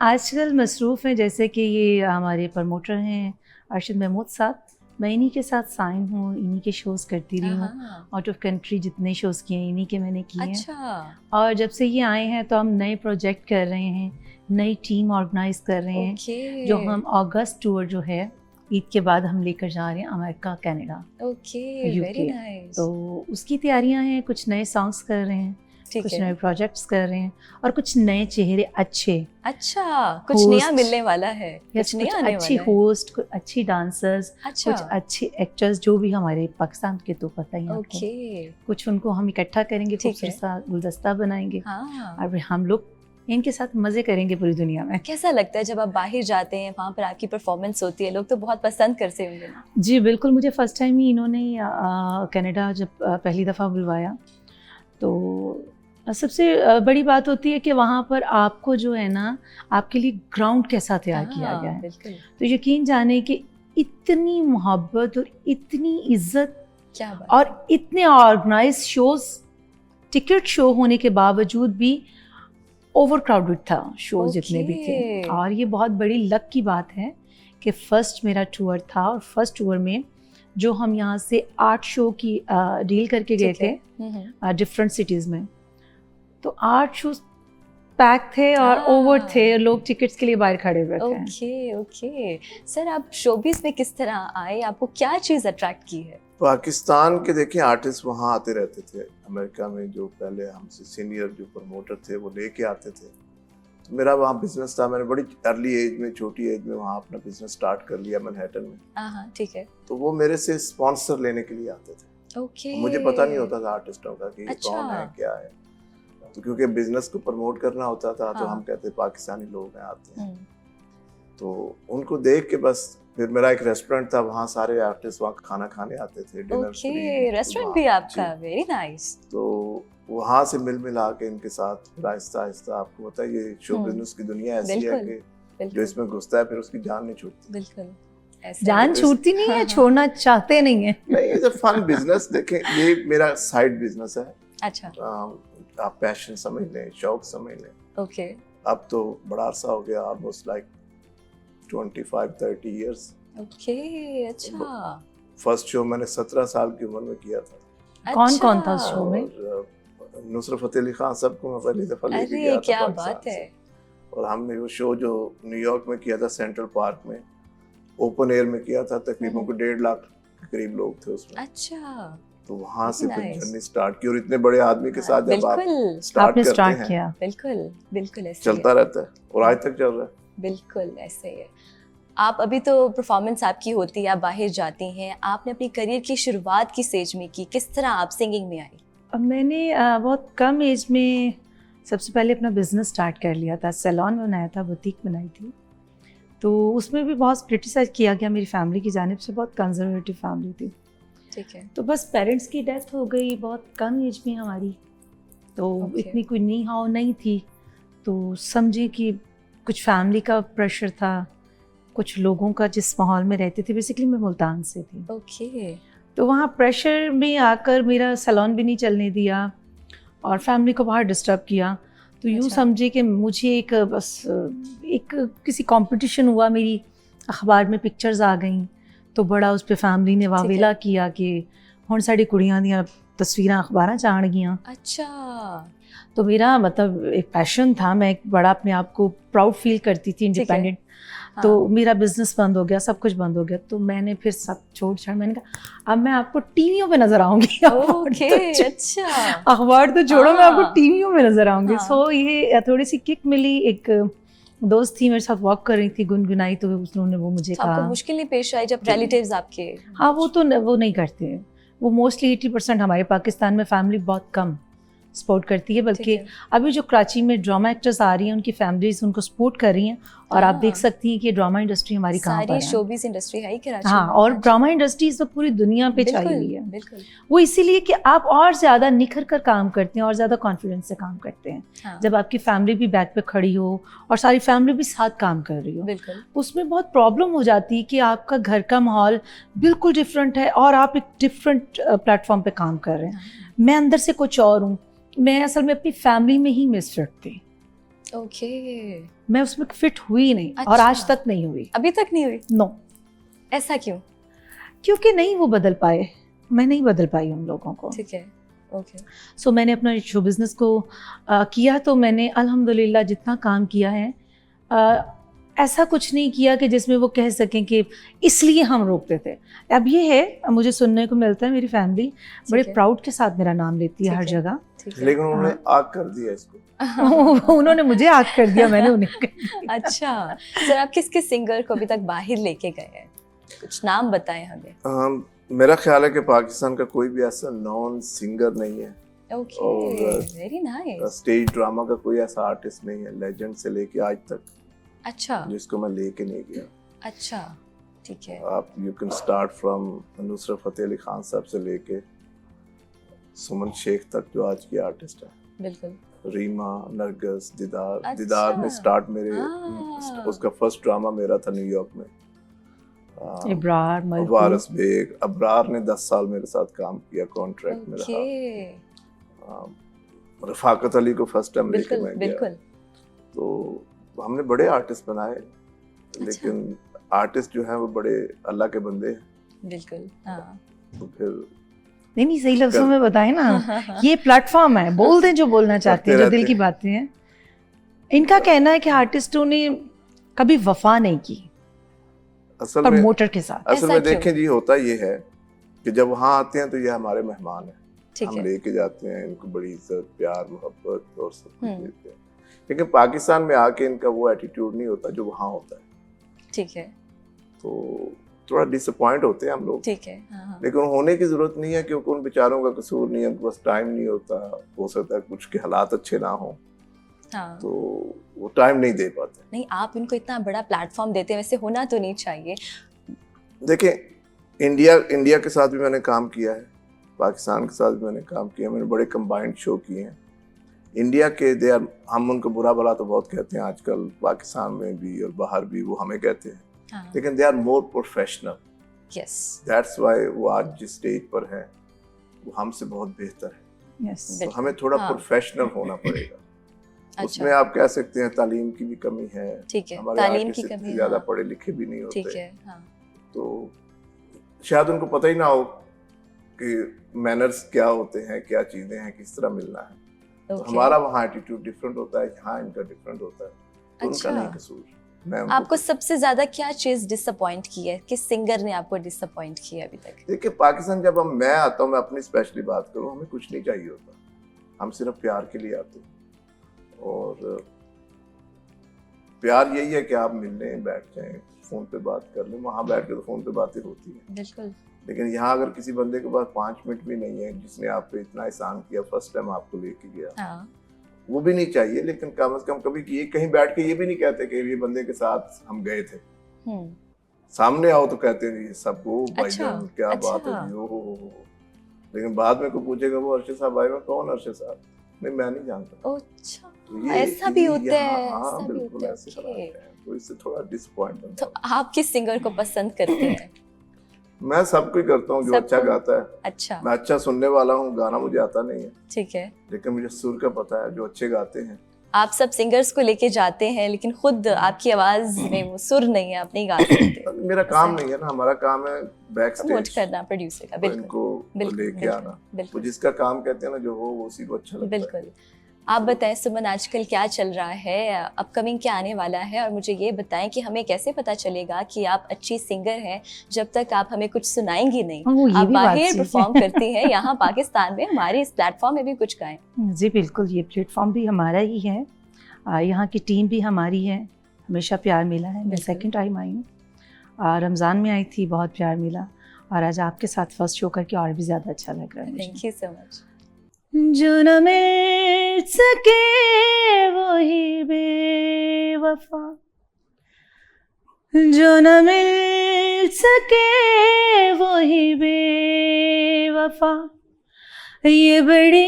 आजकल मसरूफ़ हैं, जैसे कि ये हमारे प्रमोटर हैं अरशद महमूद साहब। मैं इन्हीं के साथ साइन हूँ, इन्हीं के शोज़ करती रही हूँ। आउट ऑफ कंट्री जितने शोज़ किए हैं इन्हीं के मैंने किए हैं। अच्छा। और जब से ये आए हैं तो हम नए प्रोजेक्ट कर रहे हैं, नई टीम ऑर्गेनाइज कर रहे हैं, जो हम अगस्त टूर जो है ईद के बाद हम लेकर जा रहे हैं अमेरिका, कनाडा, वेरी नाइस। तो उसकी तैयारियां हैं। कुछ नए सॉन्ग्स कर रहे हैं, कुछ नए प्रोजेक्ट्स कर रहे हैं और कुछ नए चेहरे अच्छा कुछ नया मिलने वाला है। कुछ नया आने अच्छी होस्ट, कुछ अच्छी डांसर्स, कुछ अच्छे एक्टर्स जो भी हमारे पाकिस्तान के तो पता ही आपको। कुछ उनको हम इकट्ठा करेंगे, खूबसूरत सा गुलदस्ता बनाएंगे और हम लोग इनके साथ मजे करेंगे पूरी दुनिया में। कैसा लगता है जब आप बाहर जाते हैं, वहाँ पर आपकी परफॉर्मेंस होती है, लोग तो बहुत पसंद करते होंगे ना? जी बिल्कुल, मुझे फर्स्ट टाइम ही इन्होंने कनाडा जब पहली दफ़ा बुलवाया तो सबसे बड़ी बात होती है कि वहाँ पर आपको जो है ना, आपके लिए ग्राउंड कैसा तैयार किया गया है। तो यकीन जाने कि इतनी मोहब्बत और इतनी इज्जत और इतने ऑर्गेनाइज शोज, टिकट शो होने के बावजूद भी ओवर क्राउडेड था शोज जितने भी थे। और ये बहुत बड़ी लक की बात है कि फर्स्ट मेरा टूर था और फर्स्ट टूर में जो हम यहाँ से 8 शो की डील करके गए थे डिफरेंट सिटीज़ में, तो 8 शोज पैक थे और ओवर थे, लोग टिकट्स के लिए बाहर खड़े हुए थे। ओके सर, आप शोबिज़ में किस तरह आए? आपको क्या चीज़ अट्रैक्ट की है? पाकिस्तान के देखिए आर्टिस्ट वहाँ आते रहते थे। अमेरिका में जो पहले हमसे सीनियर जो प्रमोटर थे वो लेके आते थे। तो मेरा वहाँ बिजनेस था, मैंने बड़ी अर्ली एज में, छोटी एज में वहाँ अपना बिजनेस स्टार्ट कर लिया मैनहट्टन में। ठीक है। तो वो मेरे से स्पॉन्सर लेने के लिए आते थे। मुझे पता नहीं होता था आर्टिस्टों का कि कौन है क्या है, तो क्योंकि बिजनेस को प्रमोट करना होता था तो हम कहते पाकिस्तानी लोग हैं आते हैं। तो उनको देख के बस फिर मेरा एक रेस्टोरेंट था, वहाँ सारे आर्टिस्ट वहाँ खाना खाने आते थे। रेस्टोरेंट भी आपका? Very nice. तो वहाँ से मिल मिला के इनके साथ आहिस्ता आहिस्ता, आपको पता है ये शो बिजनेस की दुनिया ऐसी है कि जो इसमें घुसता है फिर उसकी जान नहीं छूटती। बिल्कुल जान छूटती नहीं है, छोड़ना चाहते नहीं है। नहीं, ये फन बिजनेस देखें, ये मेरा साइड बिजनेस है। अच्छा। आप पैशन समझ लें, शौक समझ लें। ओके। अब तो बड़ा अरसा हो गया, ऑलमोस्ट लाइक 25-30 इयर्स। ओके, अच्छा। फर्स्ट शो मैंने 17 साल की उम्र में किया था। कौन कौन था शो में? नुसरत फतेह अली खान सबको मैं पहली दफा लेके गया था। क्या बात है। और हमने वो शो जो न्यूयॉर्क में किया था सेंट्रल पार्क में, ओपन एयर में किया था, तकरीबन को 1.5 लाख के करीब लोग थे उसमें। अच्छा। तो वहाँ से फिर जर्नी स्टार्ट की और इतने बड़े आदमी के साथ जब आप स्टार्ट करते हैं, बिल्कुल ऐसे चलता रहता है और आज तक चल रहा है। बिल्कुल ऐसे ही है। आप अभी तो परफॉर्मेंस आपकी होती है, आप बाहर जाती हैं, आपने अपनी करियर की शुरुआत किस एज में की? किस तरह आप सिंगिंग में आई? अब मैंने बहुत कम एज में सबसे पहले अपना बिजनेस स्टार्ट कर लिया था। सैलून बनाया था, बुटीक बनाई थी। तो उसमें भी बहुत क्रिटिसाइज किया गया मेरी फैमिली की जानिब से, बहुत कंजर्वेटिव फैमिली थी। ठीक है। तो बस पेरेंट्स की डेथ हो गई बहुत कम एज में हमारी, तो इतनी कोई नी हाउ नहीं थी। तो समझे कि कुछ फैमिली का प्रेशर था, कुछ लोगों का जिस माहौल में रहते थे, बेसिकली मैं मुल्तान से थी। ओके। तो वहाँ प्रेशर में आकर मेरा सैलून भी नहीं चलने दिया और फैमिली को बाहर डिस्टर्ब किया। तो यूँ समझे कि मुझे एक किसी कंपटीशन हुआ, मेरी अखबार में पिक्चर्स आ गई, तो बड़ा उस पर फैमिली ने वावेला किया कि हुण साडी कुड़ियां दियां तस्वीरां अखबारां च आण गियां। अच्छा। तो मेरा मतलब एक पैशन था, मैं एक बड़ा अपने आप को प्राउड फील करती थी, इंडिपेंडेंट। तो मेरा बिजनेस बंद हो गया, सब कुछ बंद हो गया। तो मैंने फिर सब छोड़ छाड़, मैंने कहा अब मैं आपको टीवियों पे नजर आऊंगी। अच्छा। अखबार तो छोड़ो, मैं आपको टीवियों में नजर आऊंगी। सो ये थोड़ी सी किक मिली। एक दोस्त थी मेरे साथ वॉक कर रही थी, गुनगुनाई, तो उन्होंने वो मुझे कहा। आपको मुश्किल नहीं पेश आई जब रिलेटिव्स आपके? हाँ, वो नहीं करते, वो मोस्टली 80% हमारे पाकिस्तान में फैमिली बहुत कम सपोर्ट करती है। बल्कि अभी जो कराची में ड्रामा एक्टर्स आ रही हैं, उनकी फैमिलीज उनको सपोर्ट कर रही हैं। और आप देख सकती हैं कि ड्रामा इंडस्ट्री हमारी कहाँ पर है। सारी शोबिज़ इंडस्ट्री है ही कराची। हाँ, और ड्रामा इंडस्ट्री इस वक्त पूरी दुनिया पे छाई हुई है। बिल्कुल। वो इसीलिए कि आप और ज़्यादा निखर कर काम करते हैं और ज़्यादा कॉन्फिडेंस से काम करते हैं। जब आपकी फैमिली भी बैक पे खड़ी हो और सारी फैमिली भी साथ काम कर रही हो, उसमें बहुत प्रॉब्लम हो जाती है कि आपका घर का माहौल बिल्कुल डिफरेंट है और आप एक डिफरेंट प्लेटफॉर्म पे काम कर रहे हैं। मैं अंदर से कुछ और हूँ, मैं असल में अपनी फैमिली में ही मिसफिट थी। ओके। मैं उसमें फिट हुई नहीं। अच्छा। और आज तक नहीं हुई। अभी तक नहीं हुई? नो। ऐसा क्यों? क्योंकि नहीं वो बदल पाए, मैं नहीं बदल पाई उन लोगों को। ठीक है, ओके। सो मैंने अपना शो बिज़नेस को किया, तो मैंने अल्हम्दुलिल्लाह जितना काम किया है, ऐसा कुछ नहीं किया कि जिसमें वो कह सकें कि इसलिए हम रोकते थे। अब ये है, मुझे सुनने को मिलता है, मेरी फैमिली बड़े प्राउड के साथ मेरा नाम लेती है हर जगह। लेकिन उन्होंने आग कर दिया इसको। उन्होंने मुझे आग कर दिया, मैंने उन्हें कर दिया। अच्छा सर, आप किस किस सिंगर को अभी तक बाहर लेके गए हैं? कुछ नाम बताएं हमें। मेरा ख्याल है कि पाकिस्तान का कोई भी ऐसा नॉन सिंगर नहीं है। Okay, very nice. Stage drama का कोई ऐसा आर्टिस्ट नहीं है, लेजेंड से लेके आज तक, अच्छा, जिसको मैं लेके नहीं गया। अच्छा, ठीक है। आप you can start from Nusrat Fateh Ali Khan साहब से लेके सुमन शेख तक, जो आज की आर्टिस्ट है। बिल्कुल। रीमा, नरगिस, दीदार। अच्छा। दीदार में स्टार्ट मेरे उसका फर्स्ट ड्रामा मेरा था न्यूयॉर्क में। इब्रार, वारिस बेग, अब्रार ने 10 साल मेरे साथ काम किया, कॉन्ट्रैक्ट में रहा। रफाकत अली को फर्स्ट टाइम लेके मैं गया। तो हमने बड़े आर्टिस्ट बनाए, लेकिन आर्टिस्ट जो हैं वो बड़े अल्लाह के बंदे हैं। बिल्कुल, हाँ। तो फिर नहीं सही लफ्जों में बताएं ना। ये प्लेटफॉर्म है, बोल दें जो बोलना चाहते हैं, जो दिल की बातें हैं। इनका कहना है कि आर्टिस्टों ने कभी वफा नहीं की प्रमोटर के साथ। असल में देखें जी, होता ये है कि जब वहाँ आते हैं तो ये हमारे मेहमान हैं, हम लेके जाते हैं इनको, बड़ी इज्जत, प्यार, मोहब्बत और सब कुछ देते हैं। लेकिन पाकिस्तान में आके इनका वो एटीट्यूड नहीं होता जो वहाँ होता है। ठीक है। तो थोड़ा डिसअपॉइंट होते हैं हम लोग। ठीक है, हाँ। लेकिन होने की जरूरत नहीं है, क्योंकि उन बेचारों का कसूर नहीं है, उनके पास टाइम नहीं होता, हो सकता है कुछ के हालात अच्छे ना हो। हाँ। तो वो टाइम नहीं दे पाते। नहीं, आप इनको इतना बड़ा प्लेटफॉर्म देते हैं, वैसे होना तो नहीं चाहिए। देखें, इंडिया के साथ भी मैंने काम किया है, पाकिस्तान के साथ भी मैंने काम किया, मैंने बड़े कंबाइंड शो किए हैं। इंडिया के हम उनको बुरा भला तो बहुत कहते हैं आजकल, पाकिस्तान में भी और बाहर भी वो हमें कहते हैं। हाँ। लेकिन they are more professional. Yes, that's why वो आज जिस स्टेज पर है वो हमसे बहुत बेहतर है। yes. तो हमें थोड़ा प्रोफेशनल होना पड़ेगा। अच्छा। उसमें आप कह सकते हैं तालीम की भी कमी है। ठीक है, हमारे तालीम की कमी, ज्यादा पढ़े लिखे भी नहीं होते। ठीक है, हाँ। तो शायद उनको पता ही ना हो कि मैनर्स क्या होते हैं, क्या चीजें हैं, किस तरह मिलना है। तो हमारा वहाँ एटीट्यूड डिफरेंट होता है, यहाँ इनका डिफरेंट होता है। तो उनका नहीं कसूर। आपको सबसे ज्यादा क्या चीज डिसअपॉइंट की है? किस सिंगर ने आपको डिसअपॉइंट किया अभी तक? देखिए, पाकिस्तान जब मैं आता हूँ, मैं अपनी स्पेशली बात करूँ, हमें कुछ नहीं चाहिए होता, हम सिर्फ प्यार के लिए आते हैं। और प्यार यही है कि आप मिल लें, बैठ जाएं, फोन पे बात कर लें। वहाँ बैठ के तो फोन पे बातें होती हैं, बिल्कुल। लेकिन यहाँ अगर किसी बंदे के पास 5 मिनट भी नहीं है, जिसने आप पे इतना एहसान किया, फर्स्ट टाइम आपको लेके गया, हाँ। वो भी नहीं चाहिए। लेकिन कम से कम कभी ये कहीं बैठ के ये भी नहीं कहते कि ये बंदे के साथ हम गए थे। सामने आओ तो कहते हैं ये सब, वो भाईजान क्या बात है, ओ। लेकिन बाद में कोई पूछेगा वो अर्शद साहब आए, कौन अर्शद साहब? नहीं, मैं नहीं जानता। अच्छा, तो ऐसा भी होता है। हाँ, बिल्कुल ऐसे हालात हैं। तो इससे थोड़ा डिसअपॉइंटमेंट। तो आप किस सिंगर को पसंद करते हैं? मैं सब कुछ करता हूँ जो अच्छा गाता है। अच्छा, मैं अच्छा सुनने वाला हूँ, गाना मुझे आता नहीं है, ठीक है, लेकिन मुझे सुर का पता है, जो अच्छे गाते हैं। आप सब सिंगर्स को लेके जाते हैं, लेकिन खुद आपकी आवाज में वो सुर नहीं है, आप नहीं गा सकते। मेरा काम नहीं है ना, हमारा काम है बैक स्टेज करना, प्रोड्यूसर का। बिल्कुल, इनको लेके आना। वो जिसका काम कहते हैं ना, जो हो वो उसी को अच्छा लगता है। बिल्कुल। आप बताएं सुमन, आजकल क्या चल रहा है, अपकमिंग क्या आने वाला है, और मुझे ये बताएं कि हमें कैसे पता चलेगा कि आप अच्छी सिंगर हैं जब तक आप हमें कुछ सुनाएंगी नहीं। आप बाहर परफॉर्म करती हैं, यहाँ पाकिस्तान में हमारे इस प्लेटफॉर्म में भी कुछ गाएं। जी बिल्कुल, ये प्लेटफॉर्म भी हमारा ही है, यहाँ की टीम भी हमारी है, हमेशा प्यार मिला है। मैं सेकंड टाइम आई हूँ, रमज़ान में आई थी, बहुत प्यार मिला, और आज आपके साथ फर्स्ट शो करके और भी ज़्यादा अच्छा लग रहा है। Thank you so much. जो न मिल सके वही बेवफा, जो न मिल सके वही बेवफा, ये बड़ी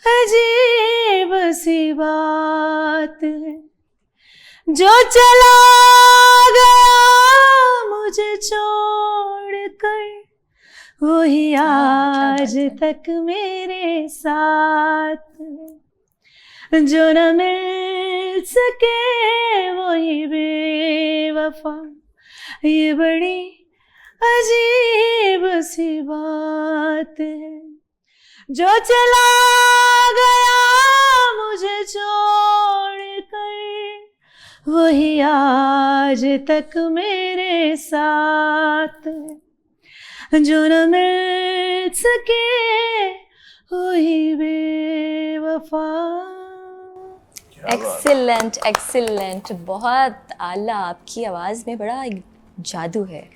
अजीब सी बात है। जो चला गया मुझे छोड़ कर, वही आज तक मेरे साथ है। जो न मिल सके वही बेवफा, ये बड़ी अजीब सी बात है। जो चला गया मुझे छोड़ कर, वही आज तक मेरे साथ है। जो न मिल सके वही बेवफा। एक्सीलेंट एक्सीलेंट, बहुत आला, आपकी आवाज़ में बड़ा जादू है।